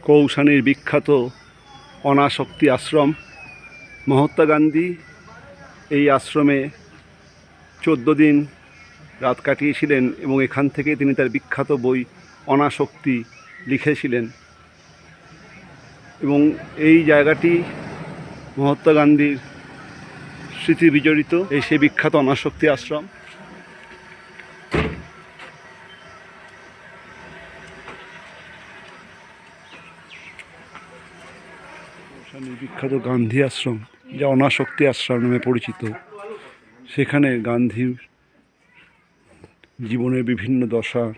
কৌশানীর বিখ্যাত অনাসক্তি আশ্রম। মহাত্মা গান্ধী এই আশ্রমে 14 দিন রাত কাটিয়েছিলেন এবং এখান থেকে তিনি তার বিখ্যাত বই অনাসক্তি লিখেছিলেন। এবং এই জায়গাটি মহাত্মা গান্ধীর স্মৃতি বিজড়িত এই সেই বিখ্যাত অনাসক্তি আশ্রম। বিখ্যাত গান্ধী আশ্রম, যা অনাসক্তি আশ্রম নামে পরিচিত। সেখানে গান্ধীর জীবনের বিভিন্ন দশার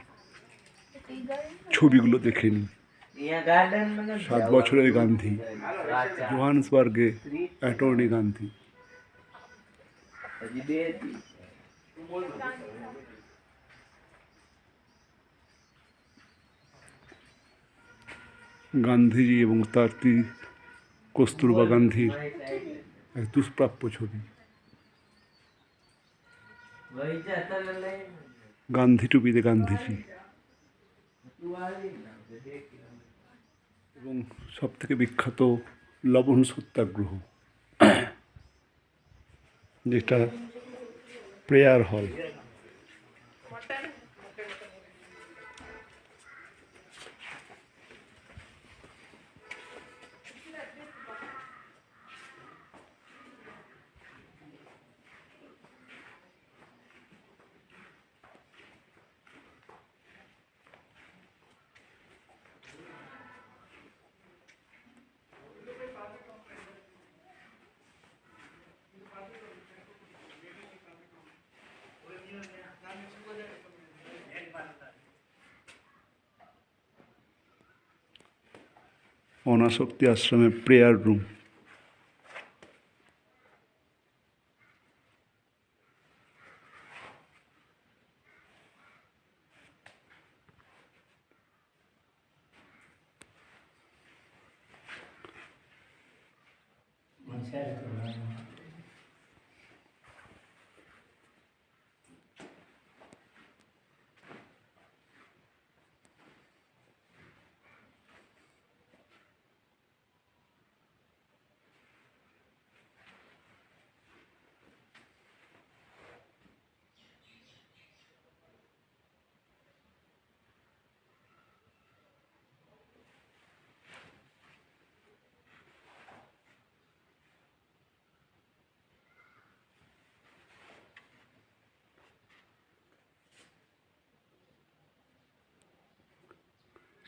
ছবিগুলো দেখে নিন। 7 বছরের গান্ধী, জোহান্সবার্গে অ্যাটর্নি গান্ধী। গান্ধীজি এবং তার স্ত্রী কস্তুরবা গান্ধীর এক দুষ্প্রাপ্য ছবি। গান্ধী টুপিতে গান্ধীজি। এবং সব থেকে বিখ্যাত লবণ সত্যাগ্রহ, যেটা প্রেয়ার হল। অনাসক্তি আশ্রমের প্রেয়ার রুম।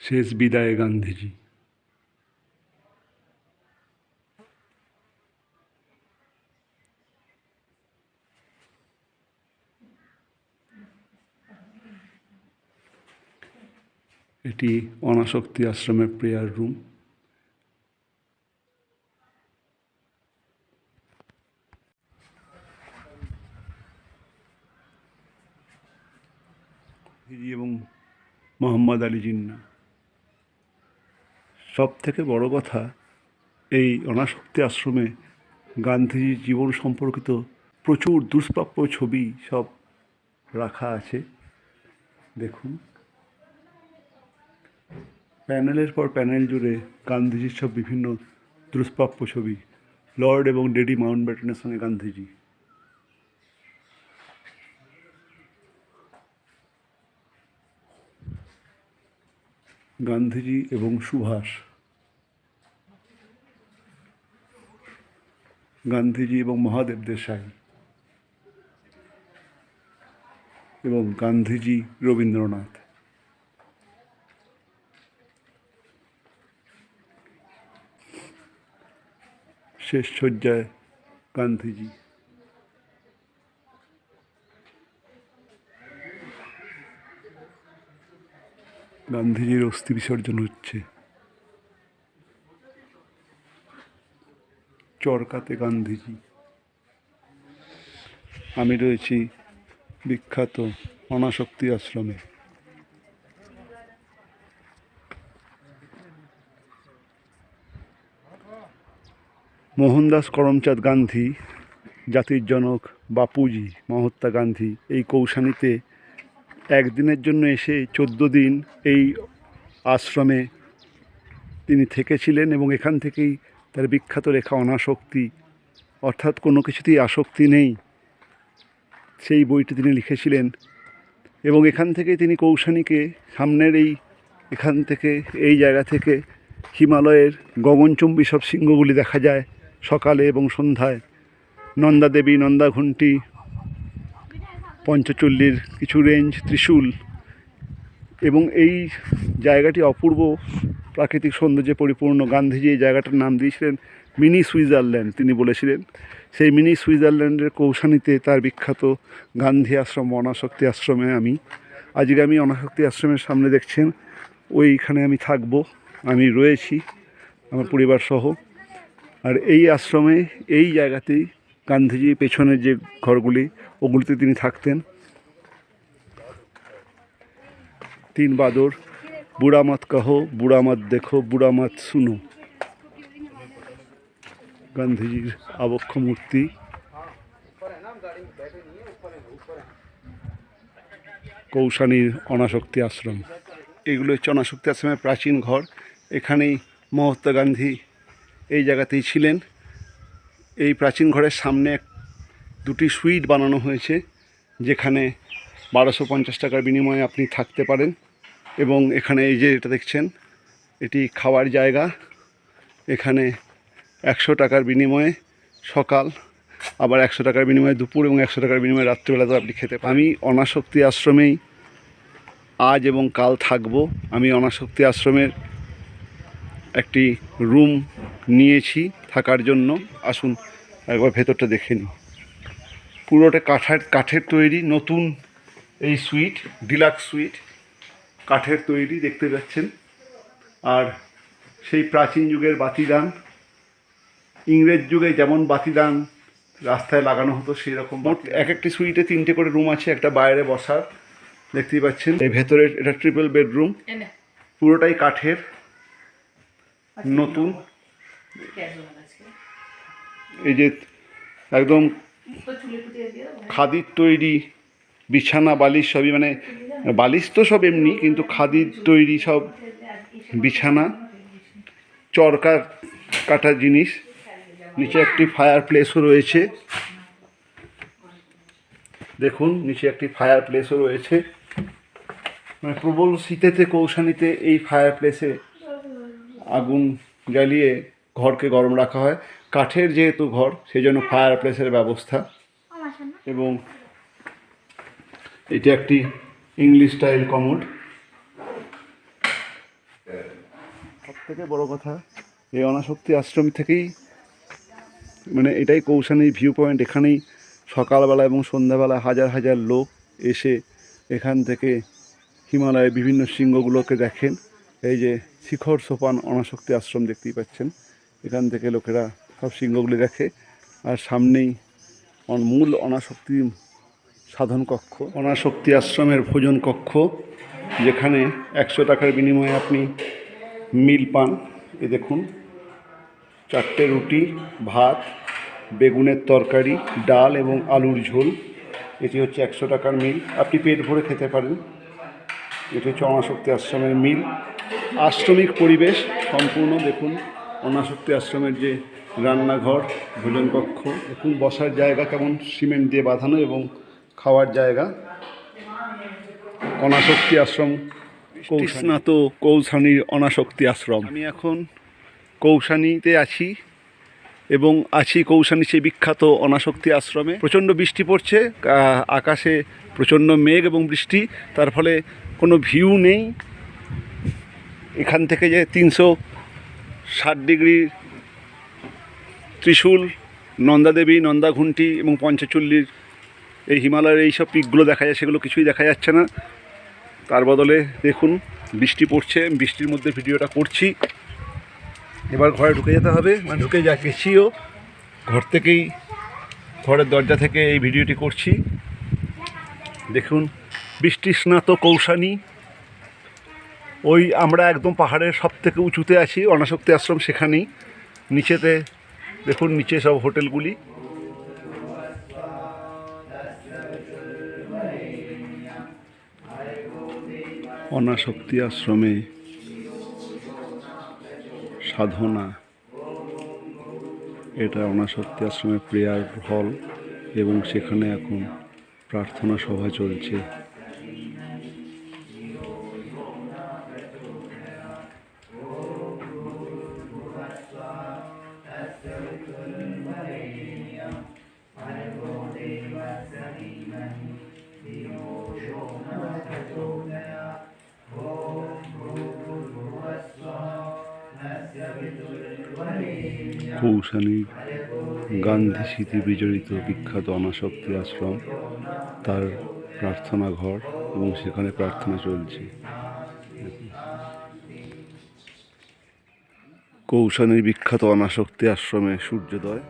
শেষ বিদায়ে গান্ধীজি। এটি অনাসক্তি আশ্রমের প্রেয়ার রুম। এবং মোহাম্মদ আলী জিন্না। সব থেকে বড় কথা, এই অনাসক্তি আশ্রমে গান্ধীজির জীবন সম্পর্কিত প্রচুর দুষ্প্রাপ্য ছবি সব রাখা আছে। দেখুন, প্যানেলের পর প্যানেল জুড়ে গান্ধীজির সব বিভিন্ন দুষ্প্রাপ্য ছবি। লর্ড এবং লেডি মাউন্টব্যাটেনের সঙ্গে গান্ধীজি। গান্ধীজি এবং সুভাষ। গান্ধীজি এবং মহাদেব দেশাই এবং গান্ধীজি রবীন্দ্রনাথ। শেষ শয্যায় গান্ধীজি। গান্ধীজির অস্থি বিসর্জন হচ্ছে। চরকাতে গান্ধীজি। আমি রয়েছি বিখ্যাত অনাসক্তি আশ্রমে। মোহনদাস করমচাঁদ গান্ধী, জাতির জনক বাপুজি মহাত্মা গান্ধী এই কৌশানীতে একদিনের জন্য এসে 14 দিন এই আশ্রমে তিনি থেকেছিলেন এবং এখান থেকেই তার বিখ্যাত লেখা অনাসক্তি, অর্থাৎ কোনো কিছুতেই আসক্তি নেই, সেই বইটি তিনি লিখেছিলেন। এবং এখান থেকেই তিনি কৌশানীকে সামনের এখান থেকে এই জায়গা থেকে হিমালয়ের গগনচুম্বী সব শৃঙ্গগুলি দেখা যায় সকালে এবং সন্ধ্যায়। নন্দা দেবী, নন্দাঘুন্টি, পঞ্চচল্লির কিছু রেঞ্জ, ত্রিশূল, এবং এই জায়গাটি অপূর্ব প্রাকৃতিক সৌন্দর্যে পরিপূর্ণ। গান্ধীজি এই জায়গাটার নাম দিয়েছিলেন মিনি সুইজারল্যান্ড। তিনি বলেছিলেন সেই মিনি সুইজারল্যান্ডের কৌশানীতে তার বিখ্যাত গান্ধী আশ্রম, অনাসক্তি আশ্রমে আজকে আমি অনাসক্তি আশ্রমের সামনে দেখছেন, ওইখানে আমি থাকবো। আমি রয়েছি আমার পরিবার সহ। আর এই আশ্রমে, এই জায়গাতেই গান্ধীজি পেছনের যে ঘরগুলি, ওগুলিতে তিনি থাকতেন। 3 বাদর, বুড়া মত কহো, বুড়া মত দেখো, বুড়া মত শুনো। গান্ধীজির আবক্ষ মূর্তি। কৌশানীর অনাসক্তি আশ্রম, এগুলো হচ্ছে অনাসক্তি আশ্রমের প্রাচীন ঘর। এখানেই মহাত্মা গান্ধী এই জায়গাতেই ছিলেন। এই প্রাচীন ঘরের সামনে 2টি সুইট বানানো হয়েছে, যেখানে 1250 টাকার বিনিময়ে আপনি থাকতে পারেন। এবং এখানে এই যে এটা দেখছেন, এটি খাওয়ার জায়গা। এখানে 100 টাকার বিনিময়ে সকাল, আবার 100 টাকার বিনিময়ে দুপুর, এবং 100 টাকার বিনিময়ে রাত্রিবেলাতেও আপনি খেতে পারেন। আমি অনাসক্তি আশ্রমেই আজ এবং কাল থাকব। আমি অনাসক্তি আশ্রমের একটি রুম নিয়েছি থাকার জন্য। আসুন একবার ভেতরটা দেখে নিই। পুরোটা কাঠের তৈরি, নতুন এই সুইট, ডিলাক্স সুইট, কাঠের তৈরি দেখতে পাচ্ছেন। আর সেই প্রাচীন যুগের বাতিদান, ইংরেজ যুগে যেমন বাতিদান রাস্তায় লাগানো হতো সেই রকম। এক একটি সুইটে 3টে করে রুম আছে, একটা বাইরে বসার, দেখতেই পাচ্ছেন। এই ভেতরে এটা ট্রিপল বেডরুম, পুরোটাই কাঠের, নতুন। এই যে একদম খাদির তৈরি বিছানা, বালিশ সবই, মানে বালিশ তো সব এমনি, কিন্তু খাদির তৈরি সব বিছানা, চরকা কাটা জিনিস। নিচে একটি ফায়ার প্লেসও রয়েছে, দেখুন নিচে একটি ফায়ার প্লেসও রয়েছে। মানে প্রবল শীতেতে কৌশানীতে এই ফায়ার প্লেসে আগুন জ্বালিয়ে ঘরকে গরম রাখা হয়। কাঠের যেহেতু ঘর, সেই জন্য ফায়ার প্লেসের ব্যবস্থা। এবং এটি একটি ইংলিশ স্টাইল কমোড। সবথেকে বড় কথা, এই অনাসক্তি আশ্রম থেকেই, মানে এটাই কৌশানীর ভিউ পয়েন্ট। এখানেই সকালবেলা এবং সন্ধ্যাবেলা হাজার হাজার লোক এসে এখান থেকে হিমালয়ের বিভিন্ন শৃঙ্গগুলোকে দেখেন। এই যে শিখর সোপান অনাসক্তি আশ্রম দেখতেই পাচ্ছেন, এখান থেকে লোকেরা সব শৃঙ্গগুলি দেখে। আর সামনেই মূল অনাসক্তি সাধন কক্ষ, অনাসক্তি আশ্রমের ভোজন কক্ষ, যেখানে 100 টাকার বিনিময়ে আপনি মিল পান। এ দেখুন, 4টে রুটি, ভাত, বেগুনের তরকারি, ডাল এবং আলুর ঝোল। এটি হচ্ছে 100 টাকার মিল, আপনি পেট ভরে খেতে পারেন। এটি হচ্ছে অনাসক্তি আশ্রমের মিল। আশ্রমিক পরিবেশ সম্পূর্ণ। দেখুন অনাসক্তি আশ্রমের যে রান্নাঘর, ভোজন কক্ষ, দেখুন বসার জায়গা কেমন সিমেন্ট দিয়ে বাঁধানো, এবং খাওয়ার জায়গা। অনাসক্তি আশ্রম, স্নাত কৌশানীর অনাসক্তি আশ্রম। আমি এখন কৌশানীতে আছি, এবং আছি কৌশানী সেই বিখ্যাত অনাসক্তি আশ্রমে। প্রচণ্ড বৃষ্টি পড়ছে, আকাশে প্রচণ্ড মেঘ এবং বৃষ্টি, তার ফলে কোনো ভিউ নেই। এখান থেকে যে 360 ডিগ্রি ত্রিশূল, নন্দাদেবী, নন্দাঘুন্টি এবং পঞ্চচল্লির এই হিমালয়ের এই সব পিকগুলো দেখা যায়, সেগুলো কিছুই দেখা যাচ্ছে না। তার বদলে দেখুন বৃষ্টি পড়ছে, বৃষ্টির মধ্যে ভিডিওটা করছি। এবার ঘরে ঢুকে যেতে হবে, মানে ঢুকে গেছিও, ঘর থেকেই, ঘরের দরজা থেকে এই ভিডিওটি করছি। দেখুন বৃষ্টি স্নাত কৌশানী। ওই আমরা একদম পাহাড়ের সবথেকে উঁচুতে আছি, অনাসক্তি আশ্রম সেখানেই। নিচেতে দেখুন, নিচে সব হোটেলগুলি। অনাসক্তি আশ্রমে সাধনা। এটা অনাসক্তি আশ্রমের প্রেয়ার হল এবং সেখানে এখন প্রার্থনা সভা চলছে। কৌশানীর গান্ধী স্মৃতি বিজড়িত বিখ্যাত অনাসক্তি আশ্রম, তার প্রার্থনা ঘর এবং সেখানে প্রার্থনা চলছে। কৌশানীর বিখ্যাত অনাসক্তি আশ্রমে সূর্যোদয়।